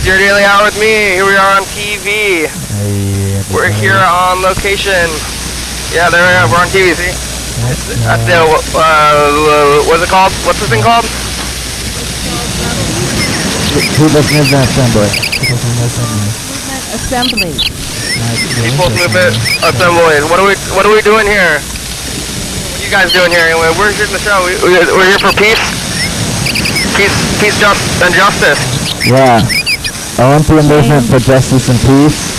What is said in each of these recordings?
your daily hour with me. Here we are on TV. Hey, we're here on location. Yeah, there we are. We're on TV. See? At the what's it called? What's this thing called? People's Movement Assembly. Assembly. People's Movement Assembly. What are we doing here? What are you guys doing here? Anyway, we're here in the show. We're here for peace, and justice. Yeah. Olympian Movement for Justice and Peace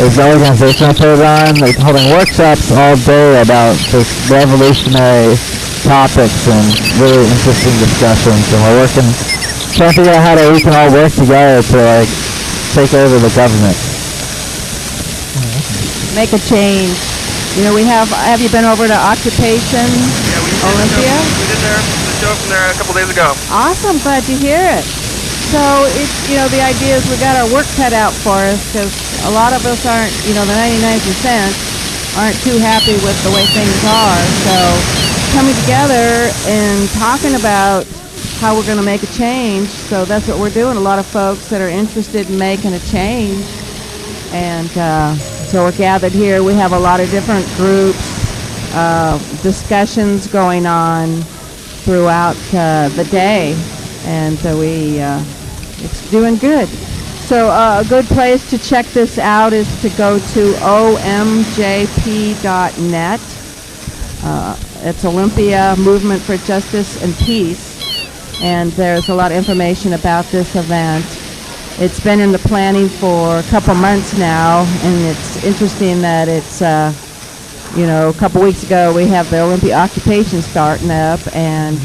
is the organization I put it on. They're holding workshops all day about just revolutionary topics and really interesting discussions. And we're trying to figure out how we can all work together to like take over the government. Make a change. You know, have you been over to Occupation Olympia? We did the show from there a couple days ago. Awesome, glad to hear it. So it's, the idea is we got our work cut out for us because a lot of us aren't, the 99% aren't too happy with the way things are. So coming together and talking about how we're going to make a change. So that's what we're doing. A lot of folks that are interested in making a change. And so we're gathered here. We have a lot of different groups, discussions going on throughout the day. And so it's doing good. So a good place to check this out is to go to omjp.net. It's Olympia Movement for Justice and Peace. And there's a lot of information about this event. It's been in the planning for a couple months now, and it's interesting that it's, a couple weeks ago we have the Olympia Occupation starting up, and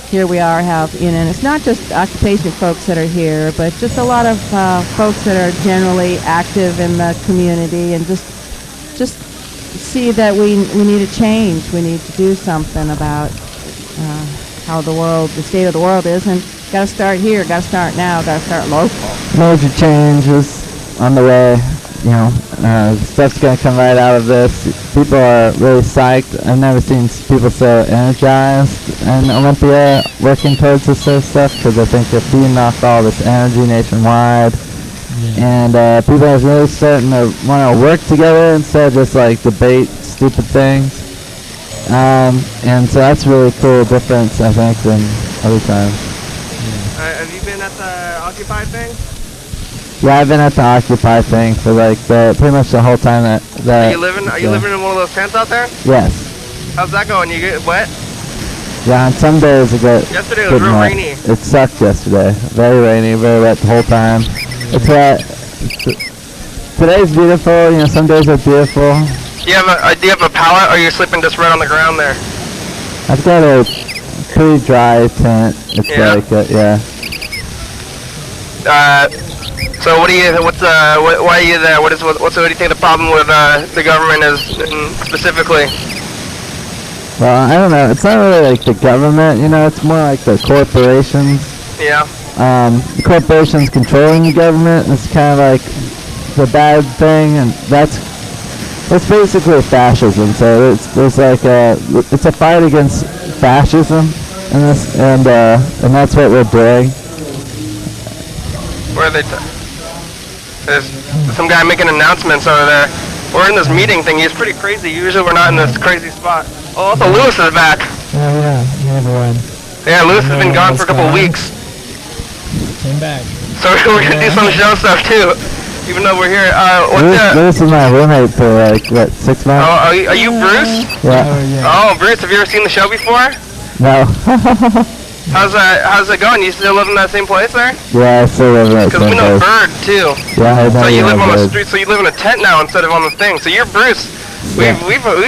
here we are and it's not just occupation folks that are here, but just a lot of folks that are generally active in the community, and just see that we need a change. We need to do something about how the state of the world is, and got to start here, got to start now, got to start local. Major changes on the way. Stuff's going to come right out of this. People are really psyched. I've never seen people so energized in Olympia working towards this sort of stuff, because I think they're feeding off all this energy nationwide. Yeah. And people are really starting to want to work together instead of just like debate stupid things. And so that's a really cool difference, I think, than other times. Have you been at the Occupy thing? Yeah, I've been at the Occupy thing for pretty much the whole time that. Are you living in one of those tents out there? Yes. How's that going? You get wet? Yeah, on some days it got. Yesterday was real rainy. It sucked yesterday. Very rainy, very wet the whole time. It's wet. Today's beautiful. Some days are beautiful. Do you have a pallet, or are you sleeping just right on the ground there? I've got a pretty dry tent. It's So why are you there? What do you think the problem with the government is specifically? Well, I don't know. It's not really like the government, it's more like the corporations. Yeah. The corporations controlling the government is kind of like the bad thing, and that's basically fascism. So it's a fight against fascism in this, and that's what we're doing. Where are they? There's some guy making announcements over there. We're in this meeting thing. He's pretty crazy. Usually we're not in this crazy spot. Oh, also Lewis is back. Yeah, everyone. Yeah, Lewis has been gone for a couple of weeks. Came back. So we're gonna do some show stuff too, even though we're here. Lewis is my roommate for 6 months. Oh, are you Bruce? Yeah. Oh, Bruce, have you ever seen the show before? No. How's it going? You still live in that same place there? Yeah, I still live in that same place. Because we know Bird too. Yeah, I know. So you live on the street. So you live in a tent now instead of on the thing. So you're Bruce. We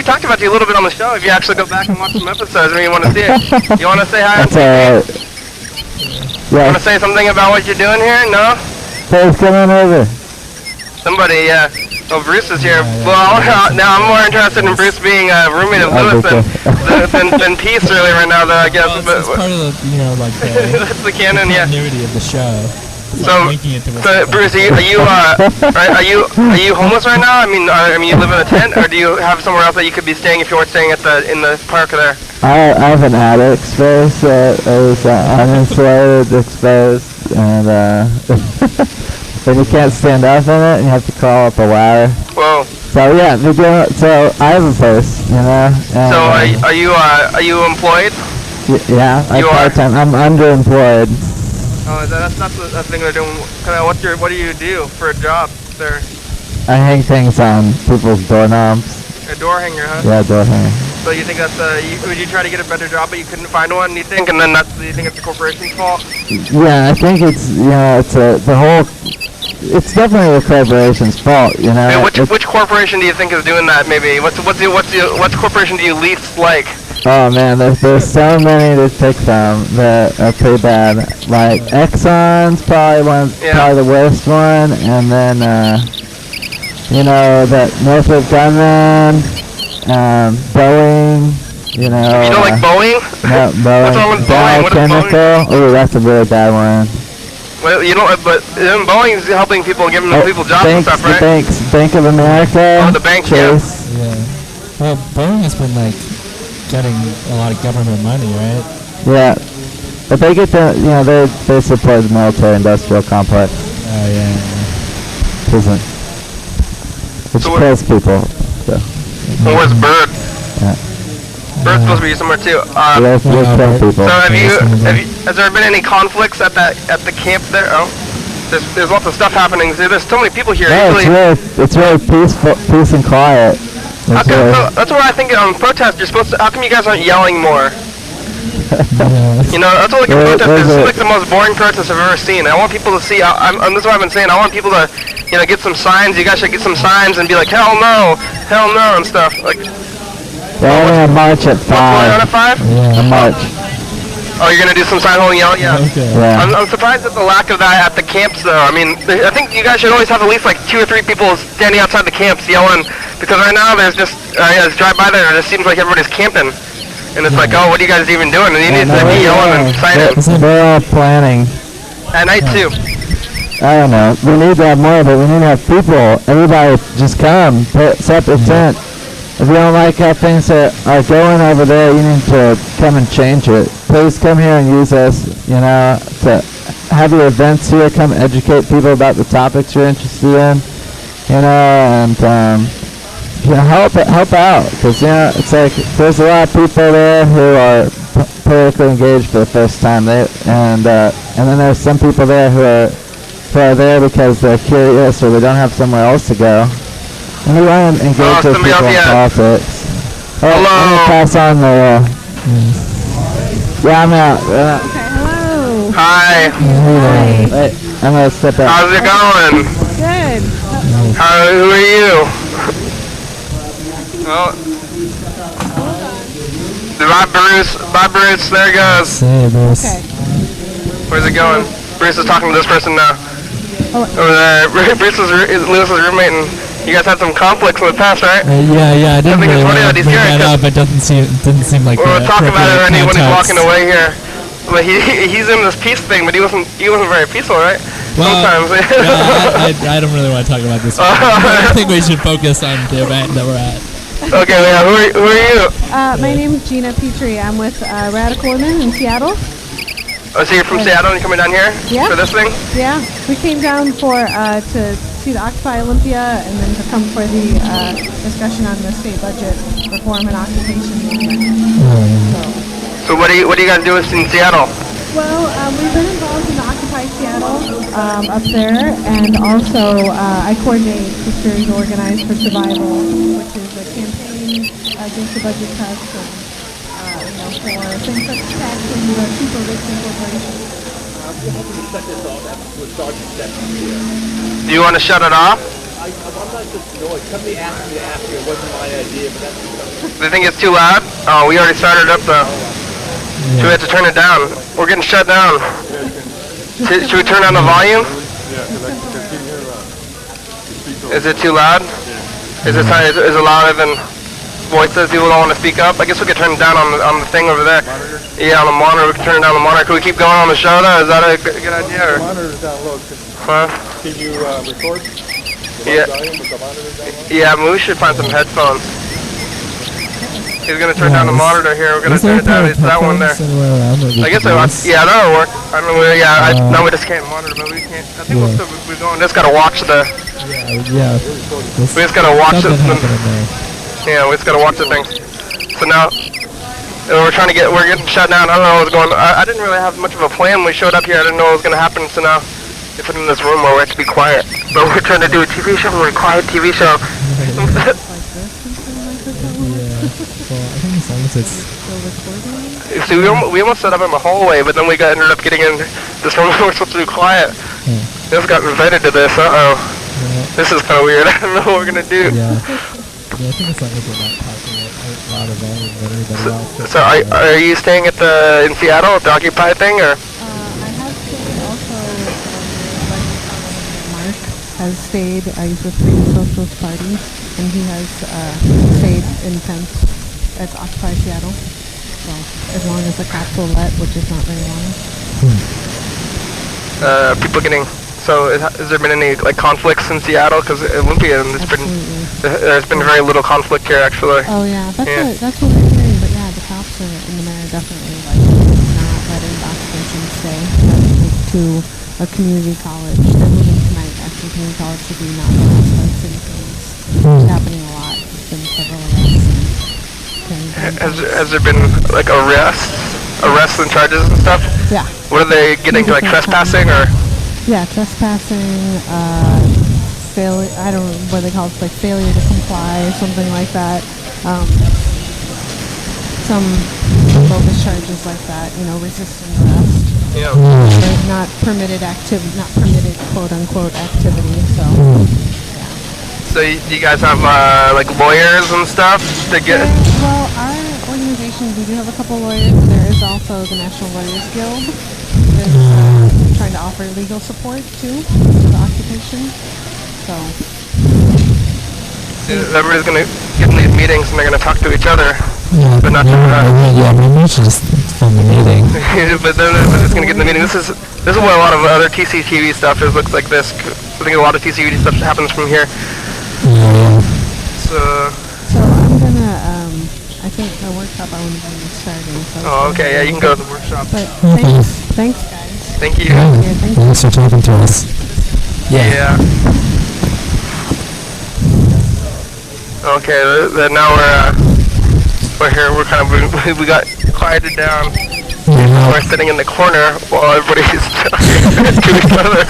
talked about you a little bit on the show. If you actually go back and watch some episodes, you want to see it. You want to say hi? Yeah. You want to say something about what you're doing here? No? Please come on over. Somebody, yeah. Oh, Bruce is here. Well, now I'm more interested in Bruce being a roommate of Lewis than Peace really right now, though, I guess. Well, it's part of the, that's the canon, continuity of the show. So Bruce, are you homeless right now? I mean, you live in a tent, or do you have somewhere else that you could be staying if you weren't staying in the park there? I have an attic space that is uninsulated, exposed, and and you can't stand up in it, and you have to crawl up a ladder. Whoa. So yeah, so I have a place, you know. And, So are you employed? Yeah, I'm You are? part-time. I'm underemployed. Oh, that's not the thing they're doing. Kind of what do you do for a job there? I hang things on people's doorknobs. A door hanger, huh? Yeah, door hanger. So you think that's would you try to get a better job but you couldn't find one? You think, and then you think it's the corporation's fault? Yeah, I think it's the whole. It's definitely the corporation's fault, you know. Hey, which corporation do you think is doing that? Maybe what corporation do you least like? Oh man, there's so many to pick from that are pretty bad. Like Exxon's probably the worst one, and then you know that Northrop Grumman, Boeing. You know. You don't like Boeing? No, Boeing. What's wrong with Boeing? Dow What is Boeing? Chemical. Ooh, that's a really bad one. Well, you don't. But Boeing's helping people, giving people jobs and stuff, right? Bank of America. Oh, the bank, Chase. Yeah. Well, Boeing has been like getting a lot of government money, right? Yeah, but they get they support the military-industrial complex. Oh yeah. Which So kills people. So. Well, where's Bird? Yeah. Bird's supposed to be somewhere too. They kill people. So has there been any conflicts at the camp there? Oh, there's lots of stuff happening. There's so many people here. No, it's really peace and quiet. That's what I think on protest. You're supposed to. How come you guys aren't yelling more? You know, that's what like a protest is. It's like the most boring protest I've ever seen. I want people to see. This is what I've been saying. I want people to, get some signs. You guys should get some signs and be like, hell no, and stuff. Like. They're only a march at 5. What's going on at 5? Yeah. A march. Oh, you're gonna do some sign holding out? Yeah. Okay. Yeah. I'm surprised at the lack of that at the camps, though. I mean, I think you guys should always have at least like 2 or 3 people standing outside the camps yelling, because right now there's just I just drive by there and it seems like everybody's camping, and it's like, oh, what are you guys even doing? And you need to be yelling and signing. They're all planning. At night too. I don't know. We need to have more, but we need to have people. Everybody just come. Set the tent. If you don't like how things are going over there, you need to come and change it. Please come here and use us, to have your events here. Come educate people about the topics you're interested in, and help out. Because, it's like there's a lot of people there who are politically engaged for the first time. And then there's some people there who are there because they're curious or they don't have somewhere else to go. And we want to engage with people in politics. Hello. I'm going to pass on the... Yeah, I'm out. Okay, hello. Hi. Wait, I'm going to step out. How's it going? Good. Who are you? Oh. Bye, Bruce. There it goes. Hey, Bruce. Okay. Where's it going? Bruce is talking to this person now. Oh. Over there. Bruce is Lewis's roommate, and you guys had some conflicts in the past, right? Yeah. I didn't think really it's funny want that to he's bring here, that up. It didn't seem like We'll the talk about it appropriate when he's context. walking away here. But he's in this peace thing, but he wasn't very peaceful, right? Well, Sometimes. I don't really want to talk about this. I think we should focus on the event that we're at. Okay, yeah. Who are you? My name is Gina Petrie. I'm with Radical Women in Seattle. Oh, so you're from Seattle and you're coming down here Yeah. for this thing? Yeah, we came down to see the Occupy Olympia and then to come for the discussion on the state budget reform and occupation movement. So what do you guys do in Seattle? Well, we've been involved in the Occupy Seattle up there, and also I coordinate Sisters Organized for Survival, which is a campaign against the budget cuts and for things such as taxing the super rich corporations. Do you want to shut it off? I'm not just annoyed. Somebody asked me to ask you. It wasn't my idea, but that's... Do you think it's too loud? Oh, we already started up though. So we have to turn it down. We're getting shut down. Should we turn down the volume? Yeah, because I can hear Is it too loud? Is it louder than voices? People don't want to speak up? I guess we could turn it down on the thing over there. Monitor? Yeah, on the monitor. We can turn it down on the monitor. Can we keep going on the show though? Is that a good idea? Or? Monitor's down low. Huh? Can you record? Yeah. Volume with the monitor down low? Yeah, but we should find some headphones. He's gonna turn down the monitor here. We're gonna turn it down. It's that one there. I guess yeah, that'll work. I don't know. Now we just can't monitor, but we can't. I think we're going. Just gotta watch the. Yeah. We just gotta watch it. Yeah, we just gotta watch the thing. So now we're getting shut down. I don't know what's going on. I didn't really have much of a plan when we showed up here. I didn't know what was gonna happen. So now they put in this room where we have to be quiet. But we're trying to do a TV show. We're a quiet TV show. Well, I think as long as it's... See, we almost set up in the hallway, but then we ended up getting in this room where we're supposed to be quiet. We just got invited to this. This is kind of weird. I don't know what we're gonna do. Yeah, I think as long as we're not talking a lot of volume, but everybody else... So are you staying at in Seattle at the Occupy thing, or? I have stayed also, Mark has stayed, he's with Freedom Socialist Party, and he has stayed in tents at Occupy Seattle. So as long as the cops will let, which is not very long. People getting... So has there been any conflicts in Seattle? Because Olympia, there's been very little conflict here actually. Oh yeah, that's what we're hearing. But yeah, the cops and the mayor definitely not letting the occupation stay to a community college. They're moving tonight. Actually, community college should be not released by city police. It's happening a lot. There's been several arrests. Has there been arrests and charges and stuff? Yeah. What are they getting to, trespassing or? Yeah, trespassing, failure, I don't know what they call it, failure to comply, something like that. Some bogus charges like that, resisting arrest. Yeah. There's not permitted quote unquote activity, so. Yeah. So you guys have lawyers and stuff to get? Well, our organization, we do have a couple lawyers. There is also the National Lawyers Guild. There's trying to offer legal support too to the occupation. So everybody's gonna get in these meetings and they're gonna talk to each other, but not to maybe just from the meeting. But then they're just gonna get in the meeting. This is what a lot of other TCTV stuff is. Looks like this. I think a lot of TCTV stuff happens from here. Yeah. So I'm gonna I think the workshop I want to be starting. So okay, yeah, you can go to the workshop. But thanks guys. Thank you. Thanks for talking to us. Yeah. Okay, then now we're here. We're we got quieted down. Yeah. We're sitting in the corner while everybody's talking to each other.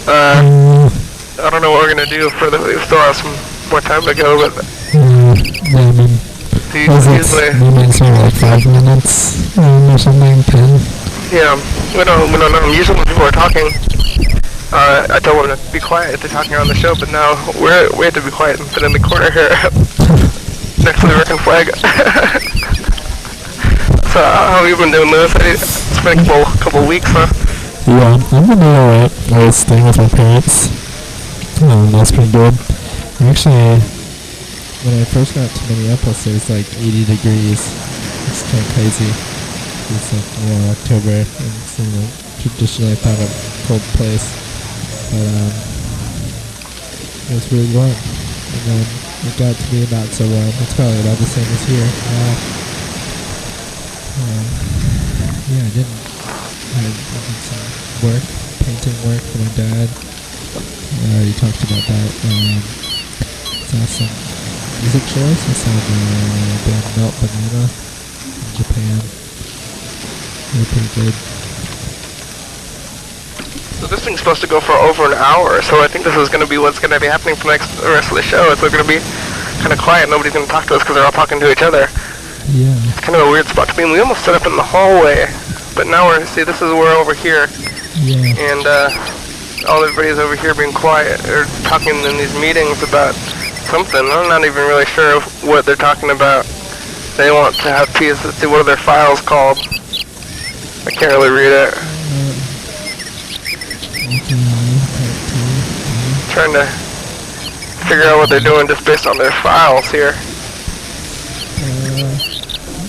I don't know what we're gonna do we still have some more time to go, but usually like 5 minutes or something, 10. Yeah, we don't know. Usually when people are talking, I tell them to be quiet if they're talking on the show, but now we have to be quiet and sit in the corner here next to the American flag. So how have you been doing, Lewis? It's been a couple weeks, huh? Yeah, I've been doing alright. I was staying with my parents. That's pretty good. Actually, when I first got to Minneapolis, it was 80 degrees. It's kind of crazy. It's October, and it's traditionally thought a cold place, but it was really warm. And then it got to be about so warm. It's probably about the same as here. Yeah, I did some work, painting work for my dad. I already talked about that. Saw some music shows. I saw the band Melt Banana in Japan. They're pretty good. So this thing's supposed to go for over an hour, so I think this is going to be what's going to be happening for the rest of the show. It's going to be kind of quiet. Nobody's going to talk to us because they're all talking to each other. Yeah. It's kind of a weird spot to be in. We almost set up in the hallway, but now this is we're over here. Yeah. And everybody's over here being quiet. They're talking in these meetings about something. I'm not even really sure what they're talking about. They want to have peace. Let's see, what are their files called? I can't really read it. Trying to figure out what they're doing just based on their files here.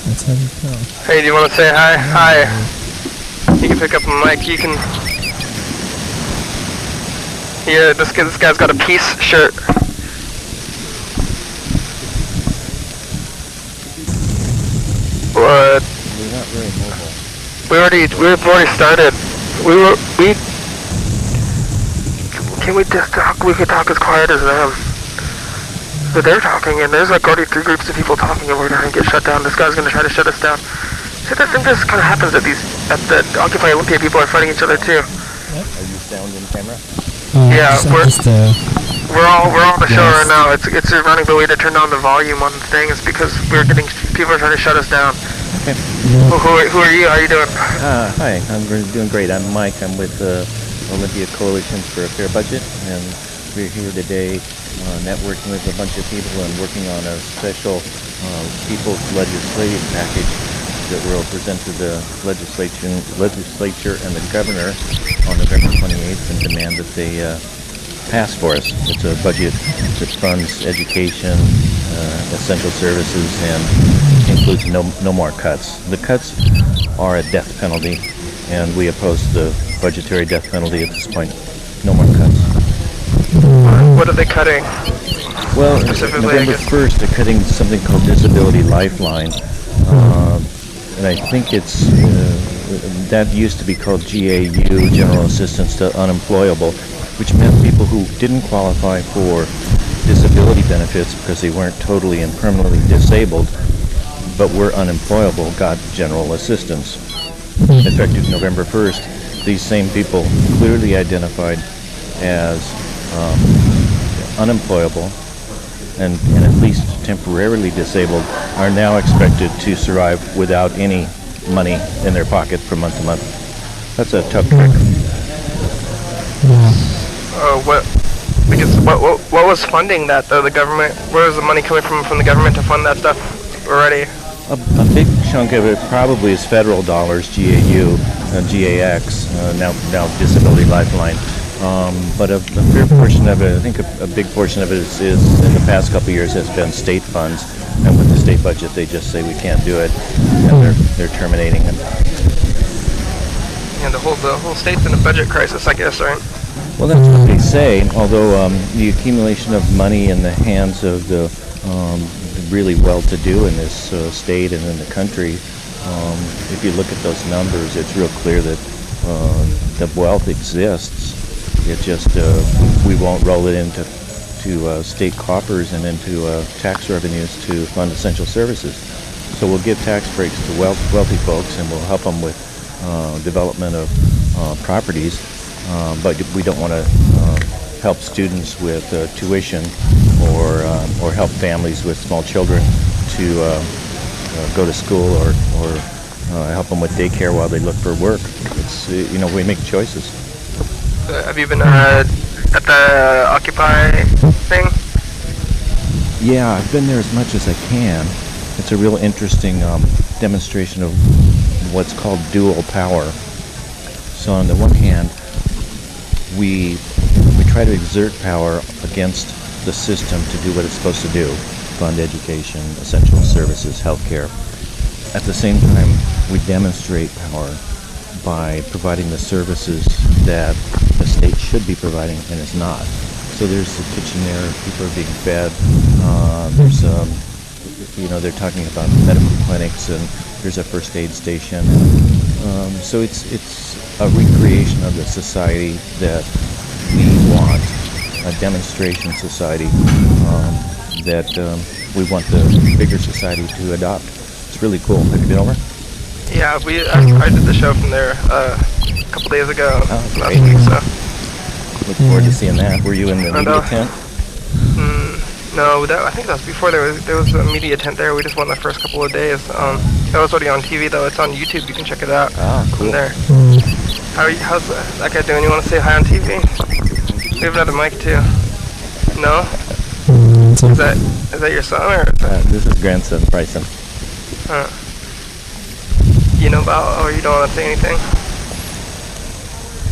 That's how you tell. Hey, do you want to say hi? Hi. You can pick up the mic. You can. Yeah, this guy's got a peace shirt. but We're not very mobile. we've already started. Can we just talk? We could talk as quiet as them. But they're talking, and there's like already 3 groups of people talking, and we're gonna get shut down. This guy's gonna try to shut us down. See, I think this kind of happens at the Occupy Olympia. People are fighting each other too. Are you sound in camera? Yeah, we're all on the show Yes. right now. It's running the way to turn down the volume on the thing. It's because people are trying to shut us down. Okay. Who are you? How are you doing? Hi, I'm doing great. I'm Mike. I'm with the Olympia Coalition for a Fair Budget, and we're here today networking with a bunch of people and working on a special people's legislative package that will present to the legislature and the governor on November 28th and demand that they pass for us. It's a budget that funds education, essential services, and includes no more cuts. The cuts are a death penalty, and we oppose the budgetary death penalty at this point. No more cuts. What are they cutting? Well, Specifically, I November guess. 1st, they're cutting something called Disability Lifeline. And I think it's, that used to be called GAU, General Assistance to Unemployable, which meant people who didn't qualify for disability benefits because they weren't totally and permanently disabled, but were unemployable, got general assistance. Effective November 1st, these same people clearly identified as unemployable and at least temporarily disabled are now expected to survive without any money in their pocket from month to month. That's a tough trick. What was funding that though? The government? Where was the money coming from the government to fund that stuff already? A big chunk of it probably is federal dollars, GAU, GAX, now Disability Lifeline. But a fair portion of it, I think a big portion of it is in the past couple of years has been state funds, and with the state budget they just say we can't do it, and they're terminating it. Yeah, the whole state's in a budget crisis, I guess, right? Well, that's what they say, although the accumulation of money in the hands of the really well-to-do in this state and in the country, if you look at those numbers, it's real clear that the wealth exists. It just, we won't roll it into state coffers and into tax revenues to fund essential services. So we'll give tax breaks to wealthy folks, and we'll help them with development of properties, but we don't want to help students with tuition or help families with small children to go to school or help them with daycare while they look for work. It's, we make choices. Have you been at the Occupy thing? Yeah, I've been there as much as I can. It's a real interesting demonstration of what's called dual power. So on the one hand, we try to exert power against the system to do what it's supposed to do, fund education, essential services, healthcare. At the same time, we demonstrate power by providing the services that the state should be providing and is not. So there's the kitchen there, people are being fed, there's they're talking about medical clinics, and there's a first aid station. So it's a recreation of the society that we want, a demonstration society that we want the bigger society to adopt. It's really cool. Have you been over? Yeah, I did the show from there a couple days ago, last week, so. Look forward to seeing that. Were you in the media tent? No, I think that was before there was a media tent there. We just went the first couple of days. That was already on TV though. It's on YouTube. You can check it out. Ah, cool. From there. How's that guy doing? You want to say hi on TV? We have another mic too. No? Is that your son or? This is grandson Bryson. You know about? Or you don't want to say anything?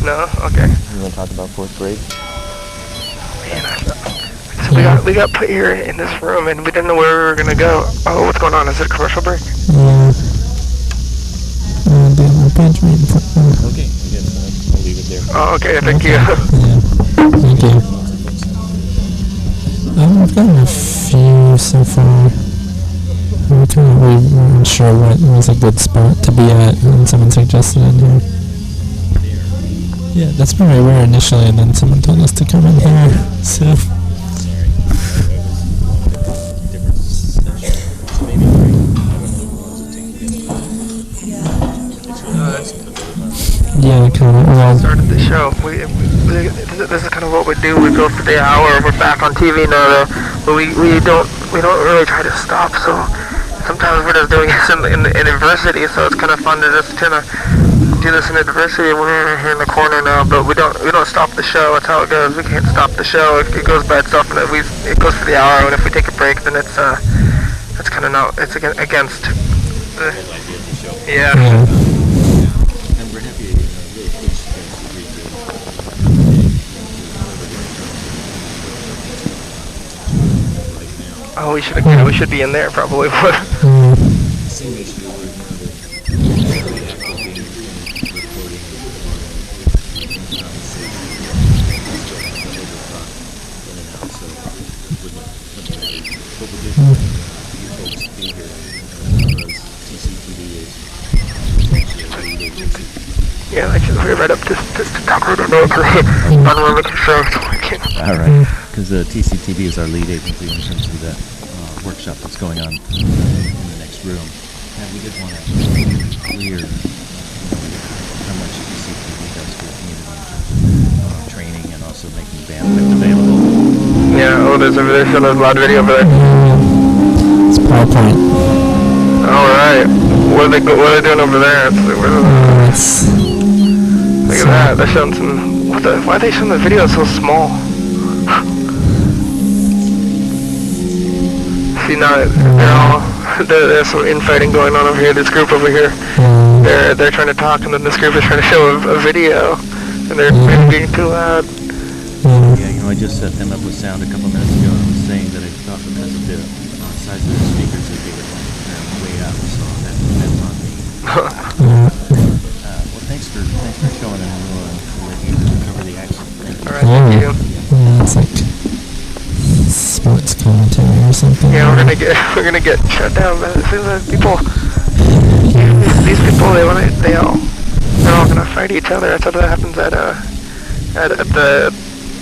No? Okay. You want to talk about fourth grade? Man, so we got put here in this room and we didn't know where we were gonna go. Oh, what's going on? Is it a commercial break? Yeah. Punch me. Okay, I guess I'll leave it there. Oh, okay. Thank you. Yeah. Thank you. I've gotten a few so far. we weren't sure what was a good spot to be at, and someone suggested in here. Yeah, that's where we were initially, and then someone told us to come in here, so... Yeah, kind of. Well, started the show. This is kind of what we do. We go for the hour. We're back on TV now, though. But we don't really try to stop. So sometimes we're just doing this in adversity. So it's kind of fun to just kind of do this in adversity. We're here in the corner now, but we don't stop the show. That's how it goes. We can't stop the show. It goes by itself, and it goes for the hour. And if we take a break, then it's kind of not. It's against. Yeah. Oh, we should be in there probably. Yeah, I should hurry right up just to talk right now because I'm on the show, so I can't. All right, because TCTV is our lead agency in terms of that workshop that's going on in the next room. And we did want to clear how much TCTV does for the community in terms of training and also making bandwidth available. Yeah, there's a live video over there. It's PowerPoint. All right, what are they doing over there? Look at that. They're showing some. Why are they showing the video so small? See now there's some infighting going on over here. This group over here, they're trying to talk, and then this group is trying to show a video, and they're being too loud. Yeah, I just set them up with sound a couple minutes ago, and I was saying that I thought because of the size of the speakers that they were going to turn way up, so that's on me. Well, thanks for showing, and we'll let you cover the action. All right, thank you. Yeah, it's like sports commentary or something. Yeah, we're gonna get shut down. But these people, they're all gonna fight each other. That's how that happens at the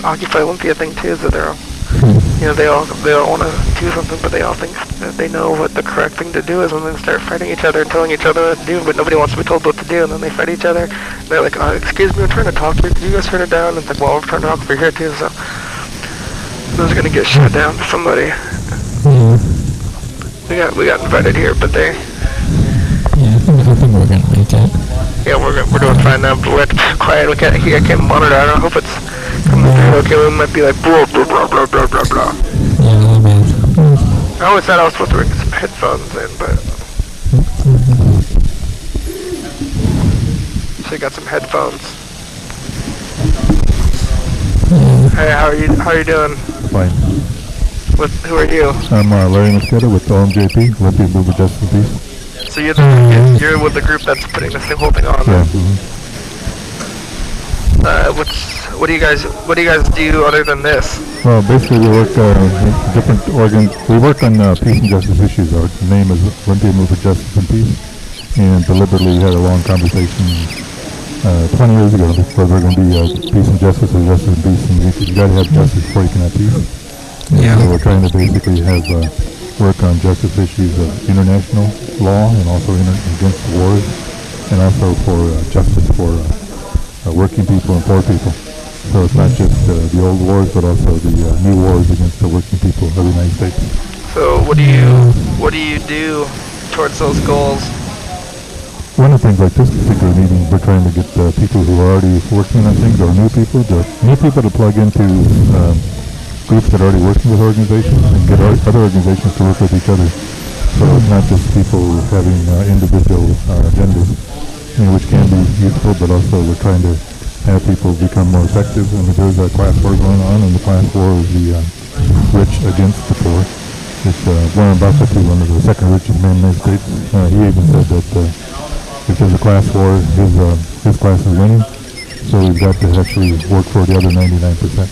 Occupy Olympia thing too. So they're all, they all want to do something, but they all think that they know what the correct thing to do is, and then start fighting each other and telling each other what to do. But nobody wants to be told what to do, and then they fight each other. And they're like, "Excuse me, I'm trying to talk to you. Can you guys turn it down?" And it's like, "Well, we're trying to talk over here too." So those are gonna get shut down to somebody. We got invited here, but they. Yeah, I think we're gonna make it. Yeah, we're doing fine now, but we have to be quiet. I can't monitor. I hope it's coming through. Okay, we might be like blah blah blah blah blah blah blah. Yeah, man. I always thought I was supposed to bring some headphones in, but so I got some headphones. Hey, how are you doing? Fine. Who are you? I'm Larry Mosqueda with OMJP, Olympia Movement Justice and Peace. So you're with the group that's putting this whole thing on. Yeah. What do you guys do other than this? Well, basically we work in different organs. We work on peace and justice issues. Our name is Olympia Movement Justice and Peace. And deliberately we had a long conversation 20 years ago because we're going to be peace and justice or justice and peace. And you got to have justice before you can have peace. Yeah. So we're trying to basically have work on justice issues of international law and also against wars, and also for justice for working people and poor people. So it's not just the old wars, but also the new wars against the working people of the United States. So what do you do towards those goals? One of the things like this particular meeting, we're trying to get people who are already working on things, or new people to plug into groups that are already working with organizations and get other organizations to work with each other. So it's not just people having individual agendas, which can be useful, but also we're trying to have people become more effective. I mean, there's a class war going on, and the class war is the rich against the poor. It's Warren Buffett, who's one of the second richest men in the United States. He even said that if there's a class war, his class is winning. So we've got to actually work for the other 99%.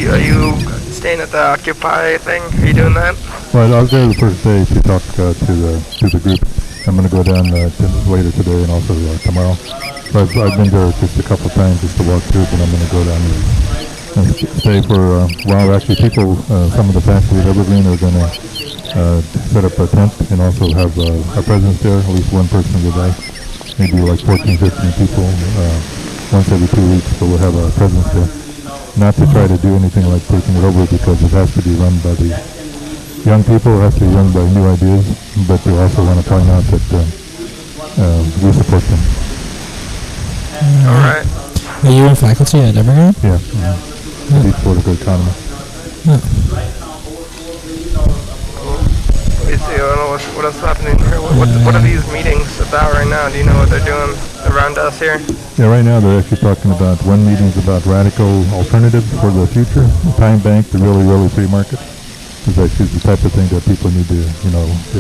Are you staying at the Occupy thing? Are you doing that? Well, I was there the first day to talk to the group. I'm going to go down later today and also tomorrow. So I've been there just a couple of times just to walk through, but I'm going to go down and stay for a while. Actually, people, some of the faculty at Evergreen are going to set up a tent and also have a presence there, at least one person a day. Maybe like 14, 15 people once every 2 weeks, but we'll have a presence there. Not to try to do anything like taking it over because it has to be run by the young people, it has to be run by new ideas, but we also want to point out that we support them. Alright. Are you in faculty at Evergreen? Yeah. Deep political economy. Oh. Let me see, I don't know what else is happening here. What are these meetings about right now? Do you know what they're doing around us here? Yeah, right now they're actually talking about, one meeting's about radical alternatives for the future, time bank, the really free market. Is actually the type of thing that people need to,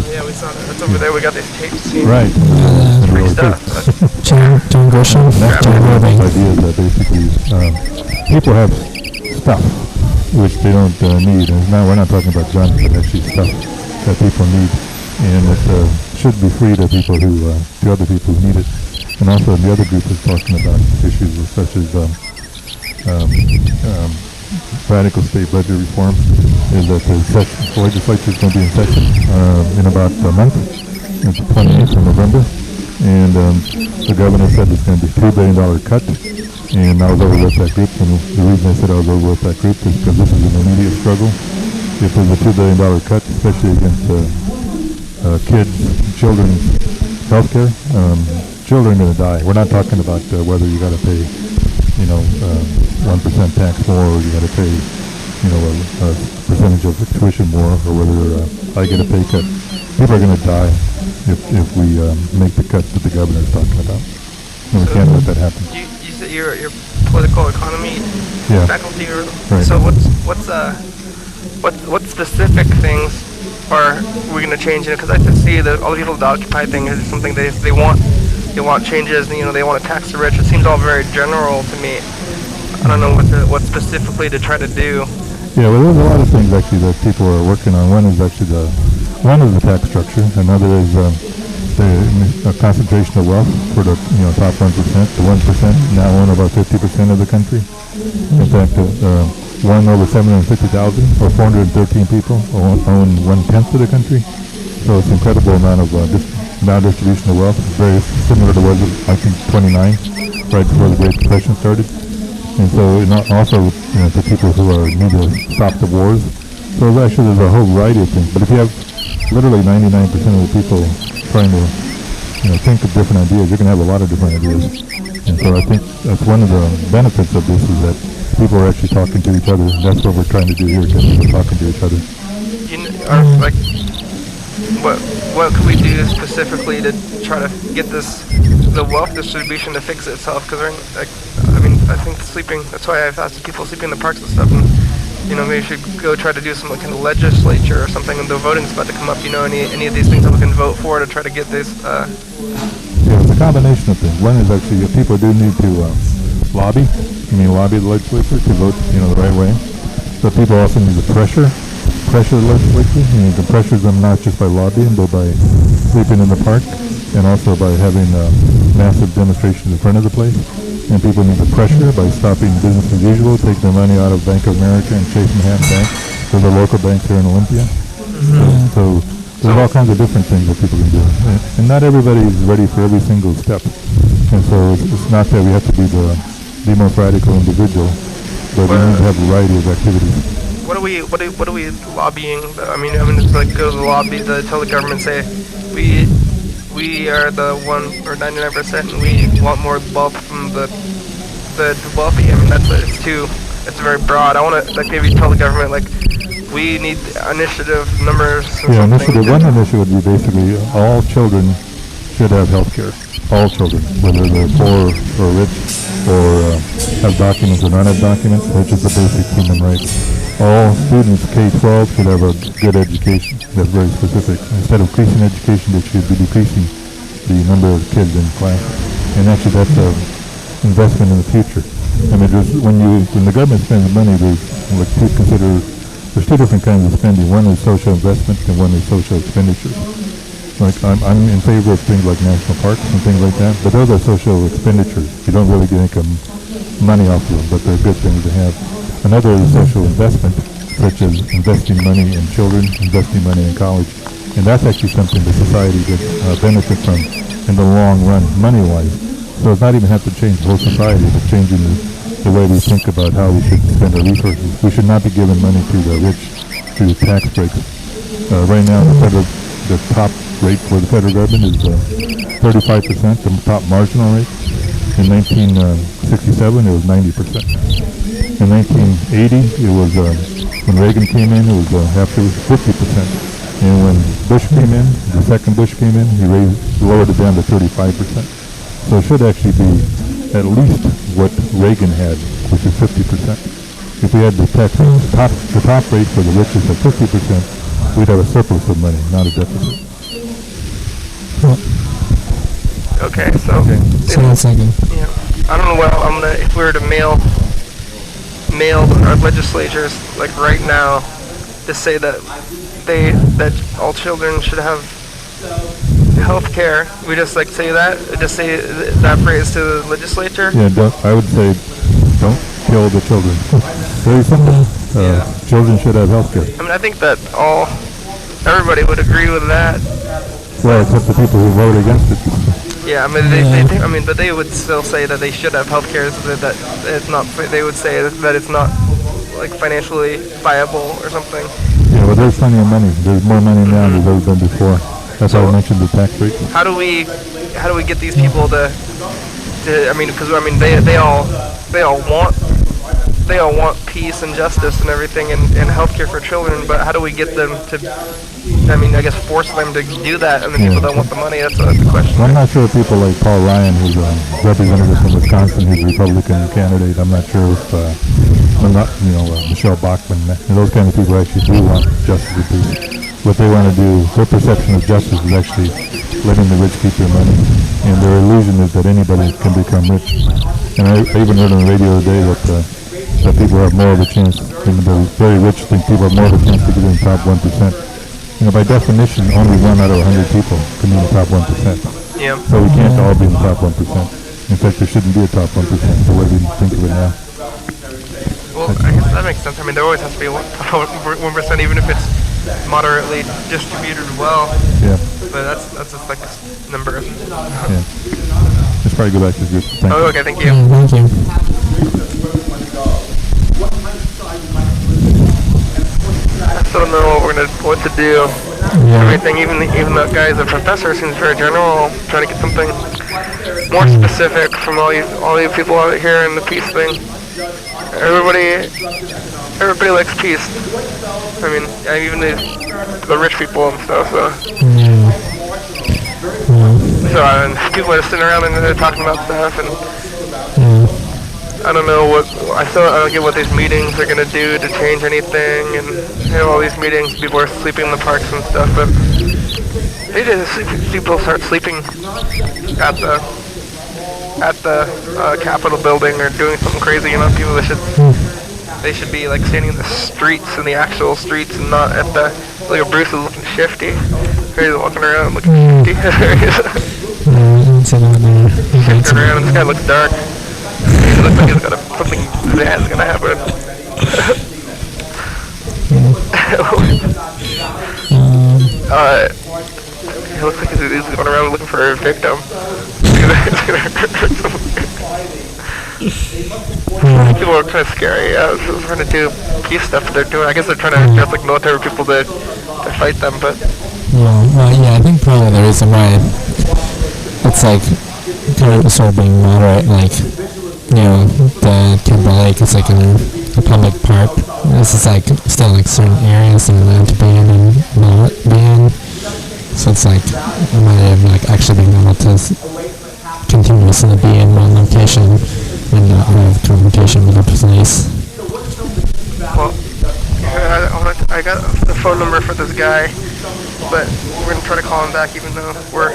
Yeah, we saw that. It's over there. We got these tapes. Right. It's free Really stuff. John Grisham, John Irving. idea that basically people have stuff which they don't need. And now we're not talking about junk, but actually stuff that people need, and it should be free to people to other people who need it. And also the other group is talking about issues such as radical state budget reform. Is that the legislature is going to be in session in about a month. It's the 28th of November, and the governor said it's going to be a $2 billion cut. And I was over with that group, and the reason I said I was over with that group is because this is an immediate struggle. If there's a $2 billion cut, especially against kids, children's health care, children are going to die. We're not talking about whether you got to pay, 1% tax more, or you got to pay, a percentage of tuition more, or whether I get a pay cut. People are going to die if we make the cuts that the governor is talking about. And we can't let that happen. You said you're political economy faculty, or right. So what specific things are we going to change in it? Because I just see that all the people with the Occupy thing is something they want changes, and they want to tax the rich. It seems all very general to me. I don't know what specifically to try to do. Yeah, well, there's a lot of things actually that people are working on. One is actually the tax structure. Another is the concentration of wealth for the top 1%. The 1% now own about 50% of the country. In fact, one over 750,000 or 413 people own 1/10 of the country. So it's an incredible amount of distribution of wealth. It's very similar to what was, I think, 29, right before the Great Depression started. And so, also, to people who need to stop the wars. So actually, there's a whole variety of things. But if you have literally 99% of the people trying to, think of different ideas, you're going to have a lot of different ideas. And so I think that's one of the benefits of this is that people are actually talking to each other. That's what we're trying to do here, get people talking to each other. What could we do specifically to try to get the wealth distribution to fix itself? Because I think sleeping. That's why I've asked people sleeping in the parks and stuff. And maybe we should go try to do some kind of legislature or something. And the voting's about to come up. Any of these things that we can vote for to try to get this. Yeah, it's a combination of things. One is actually people do need to lobby. Lobby the legislature to vote, the right way. But people also need to pressure the legislature. You can pressure them not just by lobbying, but by sleeping in the park, and also by having massive demonstrations in front of the place. And people need to pressure by stopping business as usual, take their money out of Bank of America and Chase Manhattan Bank, or the local bank here in Olympia. So there's all kinds of different things that people can do. And not everybody is ready for every single step. And so it's not that we have to be the most radical individual, but we need to have a variety of activities. What are we lobbying? It's like go to the lobby to tell the government, say we are the 1 or 99%, and we want more wealth from the wealthy. It's very broad. I want to maybe tell the government we need initiative numbers. Yeah, initiative. One initiative would be basically all children should have health care. All children, whether they're poor or rich, or have documents or not have documents, which is a basic human right. All students K-12 should have a good education. That's very specific. Instead of increasing education, they should be decreasing the number of kids in class. And actually, that's an investment in the future. When the government spends money, they consider there's two different kinds of spending. One is social investment and one is social expenditures. Like I'm in favor of things like national parks and things like that, but those are social expenditures. You don't really get money off of them, but they're good things to have. Another is social investment, such as investing money in children, investing money in college, and that's actually something the society could benefit from in the long run, money-wise. So it's not even have to change the whole society, but changing the way we think about how we should spend our resources. We should not be giving money to the rich through tax breaks. Right now, the top rate for the federal government is 35%, the top marginal rate. In 1967, it was 90%. In 1980, it was when Reagan came in, it was after 50%. And when Bush came in, the second Bush came in, he lowered it down to 35%. So it should actually be at least what Reagan had, which is 50%. If we had the top rate for the richest at 50%, we'd have a surplus of money, not a deficit. Okay, so. Okay. So 1 second. Yeah. I don't know what if we were to mail our legislatures like right now to say that all children should have health care, we just like say that, just say that phrase to the legislature? Yeah, I would say don't kill the children. Very simple. Children should have health care. I mean, I think that everybody would agree with that. Well, except the people who vote against it. Yeah, I mean, but they would still say that they should have health care, that it's not, they would say that it's not like financially viable or something. Yeah, well, there's plenty of money. There's more money now than there's been before. That's why I mentioned the tax rate. How do we get these people to I mean, because they all want peace and justice and everything and healthcare for children, but how do we get them to, I mean, I guess force them to do that, and the people that want the money, that's the question. Well, I'm not sure if people like Paul Ryan, who's a representative from Wisconsin, who's a Republican candidate, I'm not sure if, Michelle Bachmann, and those kind of people actually do want justice and peace. What they want to do, their perception of justice is actually letting the rich keep their money, and their illusion is that anybody can become rich. And I even heard on the radio today that people have more of a chance, the very rich think people have more of a chance to get in the top 1%. You know, by definition, only 1 out of 100 people can be in the top 1%. Yeah. So we can't all be in the top 1%. In fact, there shouldn't be a top 1%, the way we think of it now. Well, I guess that makes sense. I mean, there always has to be 1%, even if it's moderately distributed well. Yeah. But that's just like a number. Yeah. Let's probably go back to the group. Thank you. Okay, thank you. Thank you. I still don't know what to do. Yeah. Everything, even the guy as a professor seems very general. Trying to get something more specific from all you people out here in the peace thing. Everybody likes peace. I mean, even the rich people and stuff. So, people are just sitting around and they're talking about stuff, and I don't know I don't get what these meetings are gonna do to change anything. And all these meetings, people are sleeping in the parks and stuff, but they just people start sleeping at the Capitol building or doing something crazy. People they should be like standing in the streets, in the actual streets, and not at the, like Bruce is looking shifty. He's walking around looking shifty. Shifting around, and this guy looks dark. He looks like he's got something bad's gonna happen. He looks like he's going around looking for a victim. People are kind of scary. They're trying to do peace stuff they're doing. I guess they're trying to dress like military people to fight them, but... I think probably the reason why it's like they're sort of being moderate, like, the Timber Lake is like a public park. This is like still like certain areas that are allowed to be in and not be in. So it's like a matter of like actually being able to continuously be in one location and not have confrontation with the police. Well, I got the phone number for this guy, but we're gonna try to call him back even though we're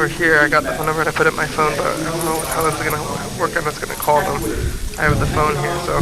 here. I got the phone number to put in my phone, but I don't know how this is gonna work. I'm just gonna call them. I have the phone here, so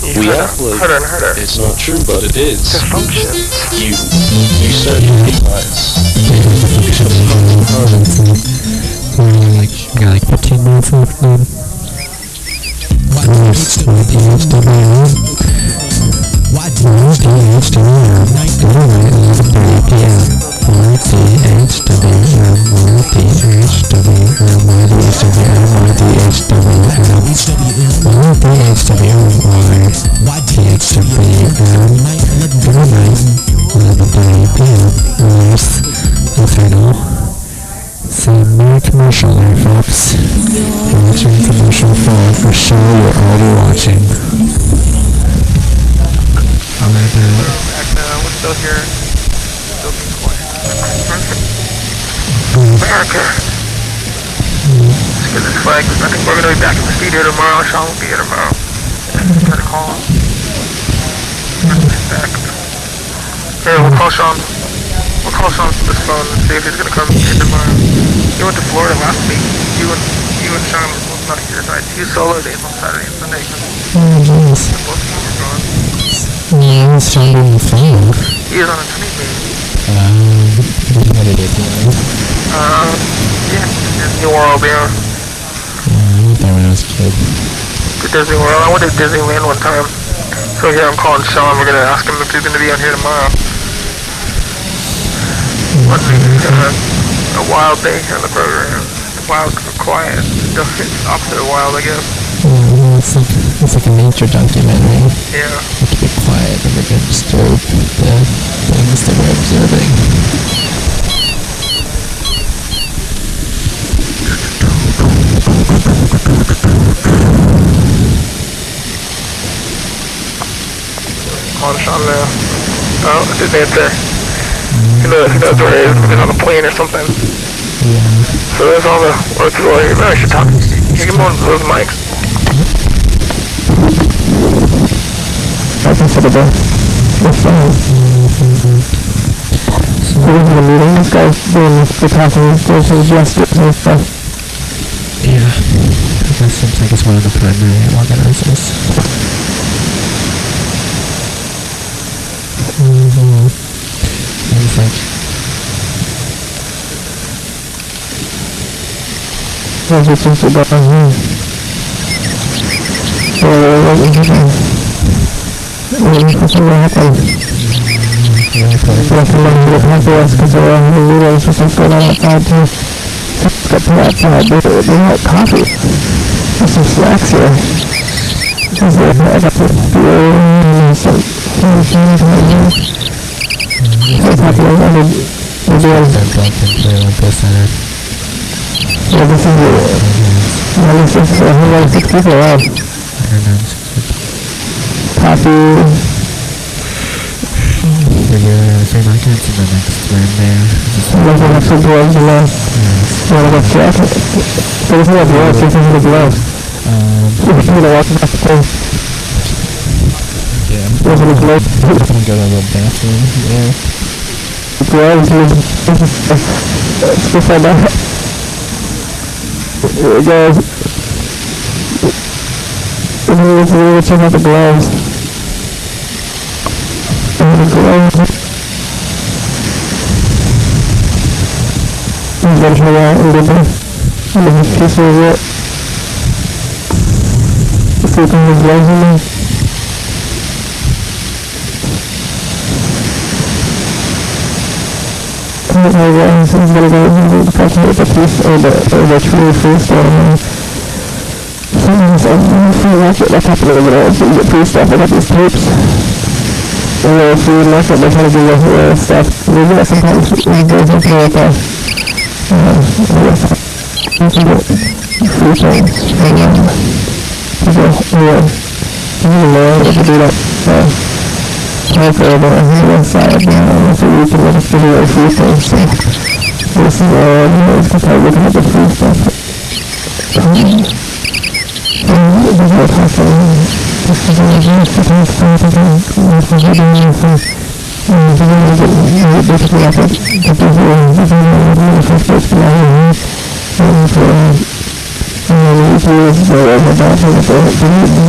We act like it's not true, but it is. Dysfunction. You start to realize. We got like 15 minutes left, dude. YDHWM. YDHWM. Tonight, 11:30 p.m. YDHWM. YDHWM. Tonight, 11:30 p.m. Here's the final. Some more commercial there, folks. You're watching commercial for a show you're already watching. We're still here. Still being quiet. America. Let's get this flag. I think we're going to be back in the studio tomorrow. Sean will be here tomorrow. Try to call him. Back. Hey, we'll call Sean. We'll call Sean from this phone and see if he's going to come here tomorrow. He went to Florida last week. You and Sean were both not here. So I had 2 solo days on Saturday and Sunday. Oh, jeez. Both of you were gone. Yeah, it's Sean on the phone. He was on a training meeting. Did you go to Disneyland? Yeah, Disney World, yeah. Yeah, I went there when I was a kid. To Disney World. I went to Disneyland one time. So here I'm calling Sean. We're gonna ask him if he's gonna be on here tomorrow. One week, a wild day here on the program. Wild, quiet. It's opposite of wild, I guess. Yeah, it's like a nature documentary. Yeah. You keep it quiet, never gonna disturb the things that we're observing. On Sean now. Oh, it didn't answer. He knows where he is. He's on a plane or something. Yeah. So there's all the work people here. Maybe I should talk. Give him one of those mics. I consider the phone. So we're in the meeting. This guy's doing the talking versus yesterday and stuff. Yeah. That seems like it's one of the primary organizers. It's like... What's it supposed to go on here? What happened? Because there are new videos or something going on outside too. Let's get to that side. They want coffee. There's some snacks here. I got the beer and some things right here. What's happening? We're doing... Yeah, this is a whole lot of 6 people around. Coffee. Free markets in the next room there. There's an extra gloves in there. You want to go check? There's no gloves. This is the gloves. You're going to walk back the place. Yeah. There's no gloves. I'm going to go to a little bathroom. Yeah. Gloves. Let's go find out. Here it goes. Let's check out the gloves. The gloves. I'm going to try that a little bit. I'm going to piece of it. See if there's gloves in there. He's gonna go calculate the piece or the true freestyle. Sometimes I watch it like happen over there. So you get freestyle, they got these tapes. And then if you look at they try to do the stuff. They do that sometimes. It goes up there like that. You can get free things. You can learn if you do that. Hopefully over on the other side now, so you can let us give away free things. So this is all, it's because I'm looking at the free stuff. There's no possible. This is all just to take stuff again. This is what I'm doing for. Basically, I think that this is all the first place for now. And for And he was very over that, and the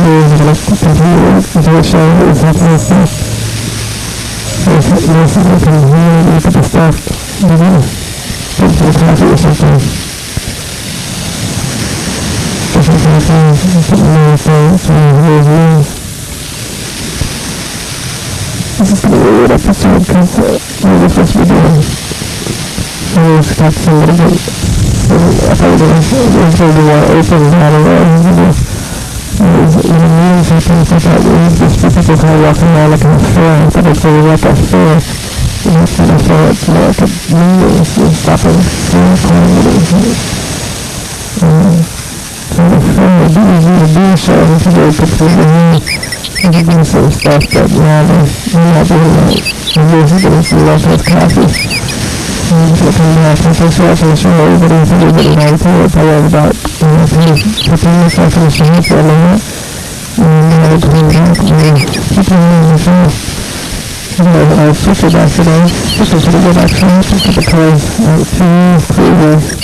news is going to continue until the show is happening still. There's something can really look at the stuff, you know, get to the coffee or something. Different kind of things, something new things, something new. This is going to be a weird episode because what are we supposed to be doing? I was got somebody that I thought it was going to be more open down the road. When the meetings happen, I thought these people kind of walking around like a fair. I thought it was going to be like a fair. You know, kind of fair. It's more like a meeting. It's stopping fair meetings. So the fair, the B show, it's a very good thing to hear. There's been some stuff that now they're not doing that. They're doing some local classes. Looking back, I think so often show everybody knows probably about, putting myself in the show for a minute. And I was going back, people in the show. I was switching back today. This is pretty good actually. Just at the cars, 2 years.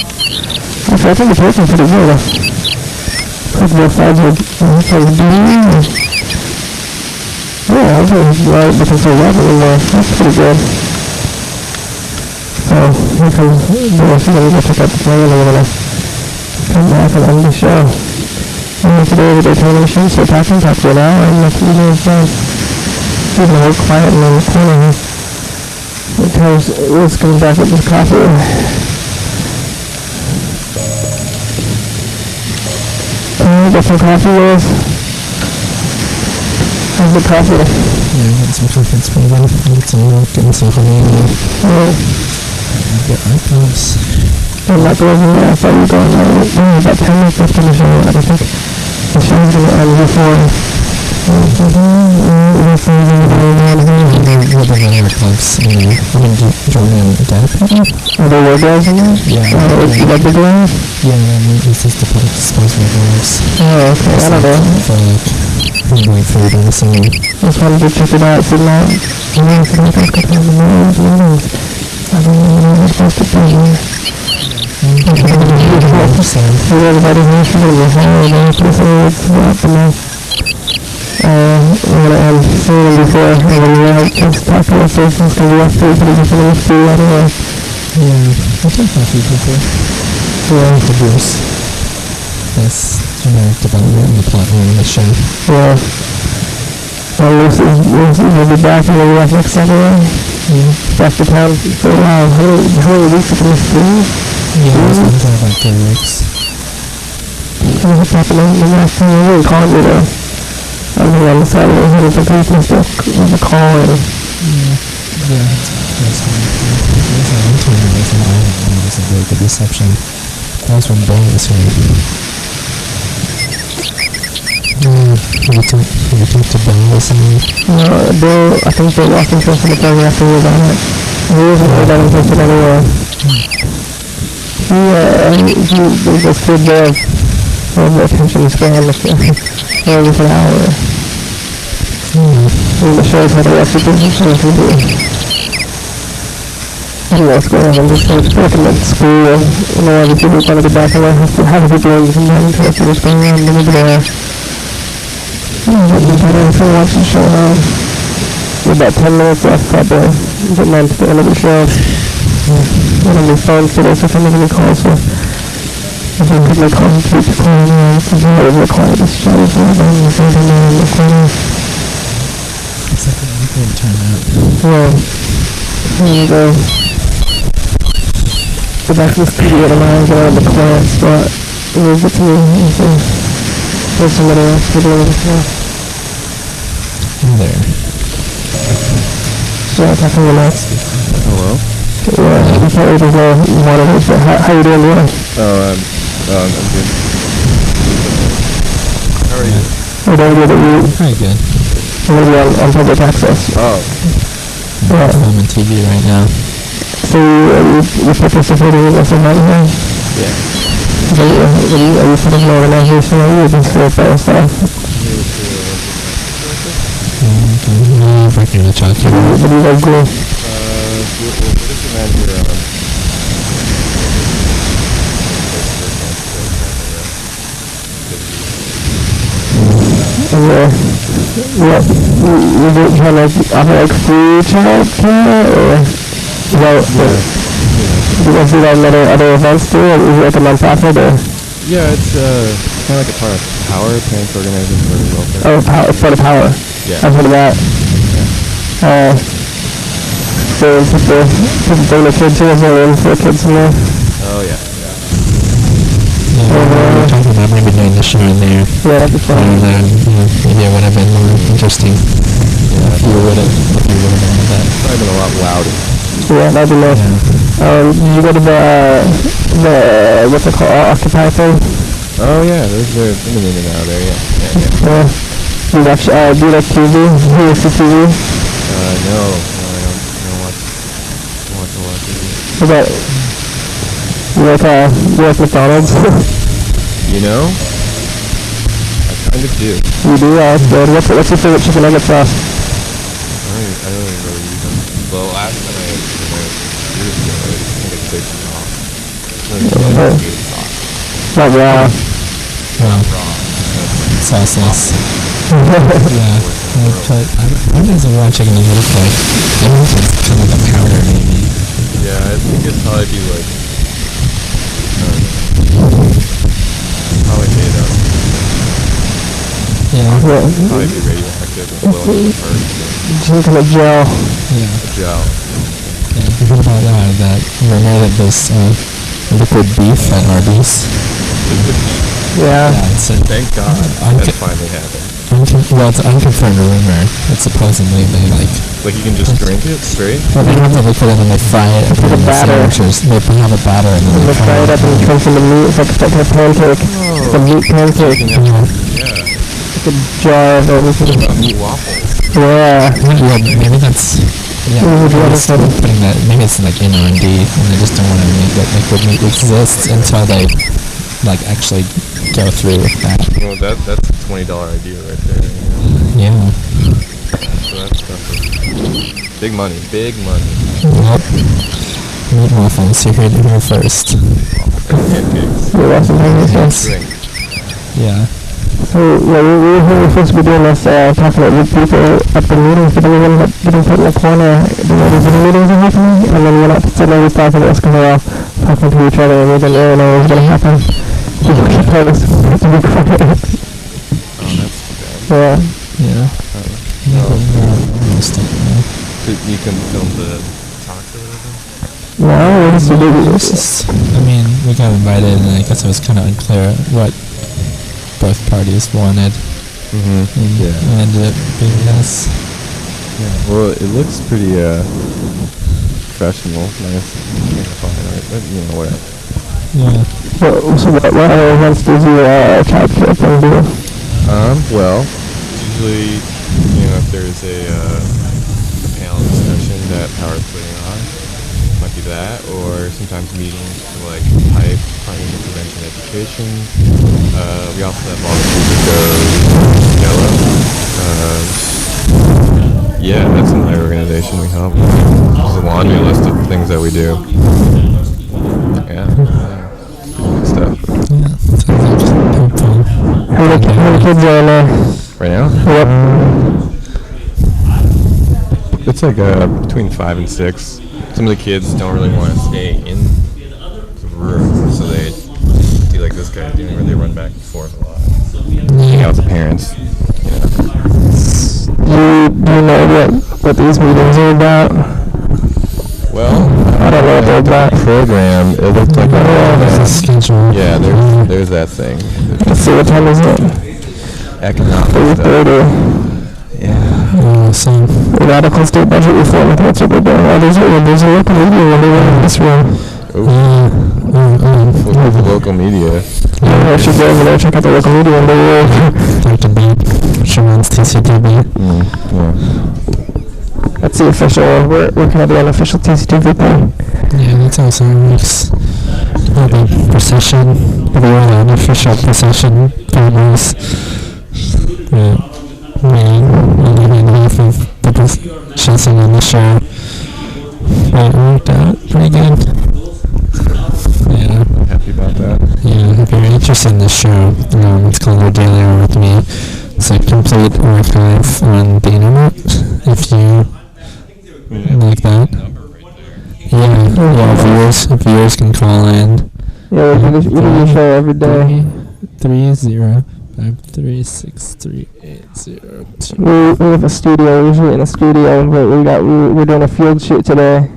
Actually, I think it's working pretty good. Put both sides of yeah, I was right because they're not anymore. That's pretty good. So, here comes somebody to check out the plane and we're going to come back and end the show. And today the Daytona machine, so talking for an hour and that's really nice. Even a little quiet in the corner because it was coming back with this coffee. Get some coffee, Lewis. How's the coffee? Yeah, getting some coffee, it's pretty good. Get some milk, getting some honey. Get microwaves. And microwaves in there, I thought you were going about 10 minutes left on the show, and I think the show's going to end before. Are there wardrobes in there? Yeah. Rubber gloves? Yeah, this is the product disposable gloves. Oh, okay, I don't know. For like food or something. Just wanted to check it out, see that. I don't know if I could have the nose. I don't know what I'm supposed to do here. Everybody knows from the holiday episodes about the month. We're going to end soon before everybody just talk about this. It's going to be up to pretty different to anyway. Yeah, I think coffee before. Yeah. The juice. That's generic development in the plot in the show. Yeah. Well, we'll be back in the US next Saturday. Back to town for a while. How many weeks have we been? Yeah, it's been for about 3 weeks. What's happening the last time? We were calling you though. I was on the Saturday, having some people stuff on the call and... Yeah, it's fine. There's an intern that was an island and it was a really good reception. That was when Bill was here. Have you talked to Bill or something? Bill, I think Bill lost interest in the program after he was on it. He wasn't really that interested anyway. He just kid there. The attention span like over an hour. And the shows how to watch the business on TV. I don't know what's going on. I'm just working at school and other people want to get back and I have people who are interested in what's going on. Maybe they're getting better if I watch the show now. We're about 10 minutes left probably. Getting on to the end of the show. I don't have any phones today so if I make any calls so I think my calls keep calling around. So I'm not quiet. This show is really bad. There's nothing there in the corner. It's like a weekend turnout. Yeah. Here you go. Go back to the studio tomorrow and get out of the quiet spot. Leave it to me. There's somebody else to do it. Hi there. So I'm talking to next. Hello? Yeah, you can't really know what it is, but how you doing today? I'm good. How are you? We're going to do Hi, good. we're going to be on public access. Oh. Yeah. I'm on TV right now. So you participating in this event here? Yeah. Are you part of an organization or are you just here by yourself? I'm working in the child care. What do you guys do? We're just around here there, what, is it kind of offer like free childcare, or, well, do you guys do that in other events too, or is it like a non-profit, or? Yeah, it's kind of like a part of Power, Parents Organizing for Welfare. Oh, it's part of Power. Yeah. I've heard of that. So people bring their kids here, is there room for kids in there? Oh, yeah. Yeah, we're talking about maybe doing the show in there. Yeah, that'd be fun. Maybe it would have been more interesting if you would have done that. Probably been a lot louder. Yeah, that'd be nice. Yeah. Did you go to the what's it called, Occupy thing? Oh, yeah, there's in and out there, yeah. Do you like TV? Do you see TV? No, I don't watch a lot of TV. What about, you like McDonald's? You know? I kind of do. You do? That's good. What's your favorite chicken nugget sauce? I don't even really use them. Well, last time I years ago, I think it's big sauce. Not raw. Sauceless. Yeah. What is a raw chicken nugget look like? I don't know if it's kind of like a powder, maybe. Yeah, I think it'd probably be like, probably made up. Yeah. Probably be radioactive and blow into the first. Some kind of gel. Yeah. A gel. Yeah, what about that? Remember that this liquid beef at Arby's? Yeah. Thank God that finally happened. Well, it's unconfirmed rumor. It's supposedly they like you can just drink it straight? Well, they have the liquid and then they fry it and then the sandwiches. They have a batter and then they fry it up and it turns into meat. It's like a pancake. It's a meat pancake. Yeah. It's a jar of everything. Meat waffles. Yeah. Maybe that's... Yeah, putting that, maybe it's like in R&D and they just don't want to make that liquid meat exist until they actually go through with that. Well, that's a $20 idea right there. Yeah. So that's definitely big money. Yep. Meat waffles, you heard it here first. Pancakes. You're awesome, pancakes. Yeah. So, yeah, we were supposed to be doing this, talking about people at the meetings, but then we ended up getting put in a corner. The meetings are happening, and then we're not suddenly we thought of this because we're all talking to each other and we didn't really know what was going to happen. People keep telling us to be quiet. Oh, that's too Yeah. bad. Yeah. So you can film the talks or whatever? No, it's just, I mean, we got invited and I guess it was kind of unclear what both parties wanted. Mm-hmm. And it ended up being this. Yeah, well, it looks pretty professional, nice, fine art, but whatever. Yeah. So what other events does your childcare thing do? Well, usually, if there's a panel discussion that Power's putting on, might be that, or sometimes meetings for PIPE, Financial Prevention Education. We also have volunteers that go to yeah, that's another organization we help. There's a laundry list of things that we do. Yeah, good stuff. Yeah, sounds like How many kids are in there? Right now? Yep. It's between 5 and 6. Some of the kids don't really want to stay in the room, so they do like this guy doing, where they run back and forth a lot. Hang out with the parents. Do you know what these meetings are about? Well, I don't know what they're about. Program. It looked like a schedule. Yeah, there's that thing. Let's see, what time is it? Economic 3:30. Yeah. Same. Radical state budget reform, that's what they're doing. Oh, there's a local media when they went in this room. The local media. Yeah, I should go over there, check out the local media when they were. Dr. B. Sherman's TCTV. That's the official, we're kind of the unofficial TCTV thing. Yeah, that's also works. The procession, the unofficial procession cameras. Half of the procession on the show. But it worked out pretty good. Yeah. Happy about that. Yeah, if you're interested in the show, it's called Your Daily Hour with Me. It's a complete archive on the internet. If you like that. Yeah, viewers can call in. Yeah, we do the show every day. 3-0-536-3802. We have a studio, usually in a studio, but we're doing a field shoot today.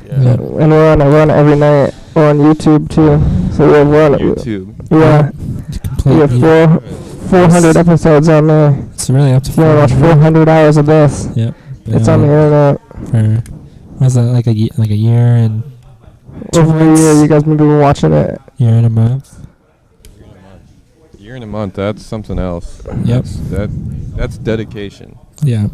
Yeah. And we're on every night. We're on YouTube too. So we're on YouTube. Yeah. We have 400 episodes on there. It's really up to If you want to watch 400 hours of this. Yep. It's on the internet. For was that like a year and over a year? You guys maybe been watching it. Year and a month. Year and a month. That's something else. Yep. That's dedication. Yeah.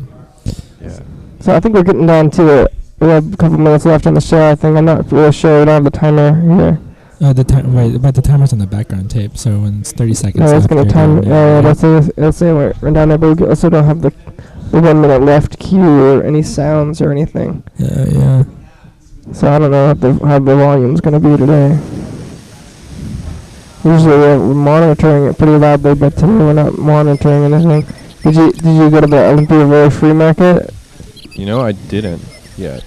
Yeah. So I think we're getting down to it. We have a couple minutes left on the show. I think I'm not really sure. We don't have the timer here. Oh, but the timer's on the background tape, so when it's 30 seconds. No, it's gonna time. Let's say we're down there, but we also don't have the 1 minute left cue or any sounds or anything. Yeah. So I don't know how the volume's gonna be today. Usually we're monitoring it pretty loudly, but today we're not monitoring anything. Did you go to the Olympia Road Free Market? You know, I didn't yet.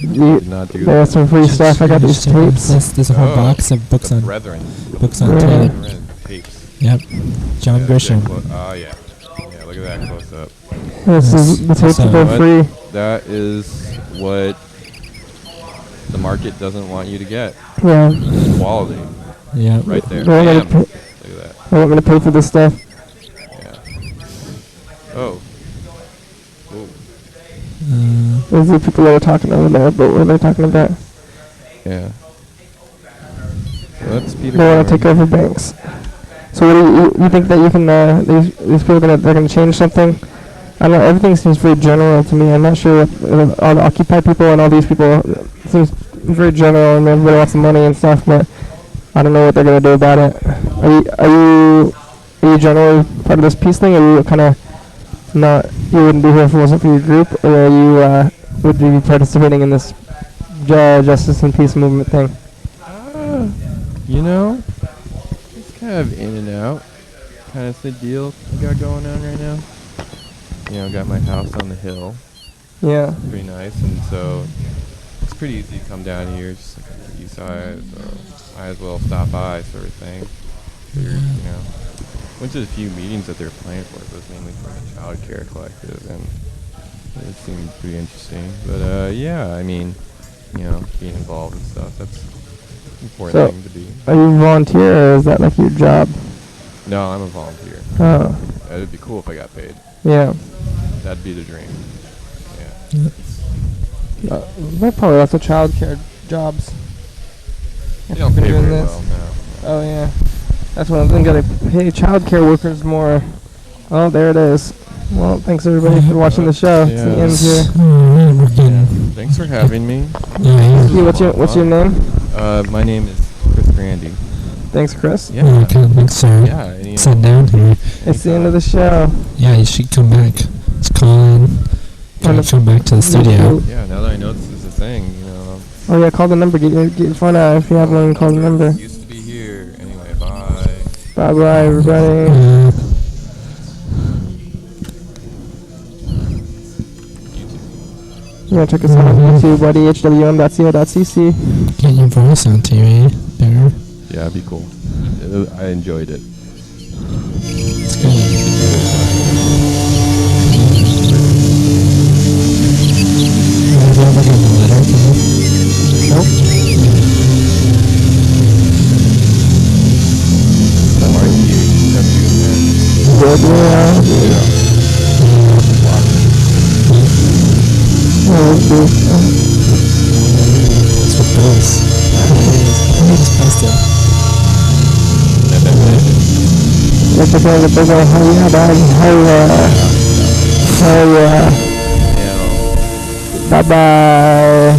You did not do there's that. some free stuff. I got these tapes. There's a whole box of books on Brethren. Books on Yeah. tape. Tapes. Yep. John Grisham. Oh yeah. Yeah, look at that close up. This is the tapes So for What? free. That is what the market doesn't want you to get. Yeah. Quality. Yeah. Right there. They want me to Bam. pay- Look at that. They want me to pay for this stuff. Yeah. Oh. Whoa. Those are the people that are talking over there, but what are they talking about? Yeah. Well, that's Peter. They want to Cameron. take over banks. So what do you think that you can, these people they're gonna change something? I don't know, everything seems very general to me. I'm not sure if all the Occupy people and all these people seems very general and everybody wants the money and stuff, but I don't know what they're gonna do about it. Are you generally part of this peace thing, or are you kind of not, you wouldn't be here if it wasn't for your group, or are you, would you be participating in this justice and peace movement thing? You know, it's kind of in and out. Kind of the deal I got going on right now. You know, got my house on the hill. Yeah. Pretty nice, and so it's pretty easy to come down here, just like on the east side, so might as well stop by, sort of thing. Figured, you know, went to a few meetings that they're planning for. It was mainly for the child care collective, and it seemed pretty interesting. But yeah, I mean, you know, being involved and stuff, that's an important thing to be. Are you a volunteer, or is that like your job? No, I'm a volunteer. Oh. It'd be cool if I got paid. Yeah. That'd be the dream. Yeah. There are probably lots of childcare jobs. They don't pay very well, no. Oh yeah, that's one of them. Gotta pay childcare workers more. Oh, there it is. Well, thanks everybody for watching the show. It's the end here. Thanks for having me. Hey, what's your name? My name is Chris Grandy. Thanks, Chris. Yeah. Okay, thanks, sir. Yeah. Sit down here. It's the end of the show. Yeah, you should come back. Just call in. Come back to the studio. Yeah, now that I know this is a thing, you know. Oh yeah, call the number. Get your phone out if you have one. Call the number. Used to be here. Anyway, bye. Bye bye everybody. You want to check us out on YouTube, YDHWM.co.cc. Get your voice on TV there. Yeah, it'd be cool. I enjoyed it. It's good. Have you ever gotten a letter from them? Nope. Good, It's for bills. It's posted. Let's go to the big old bye bye.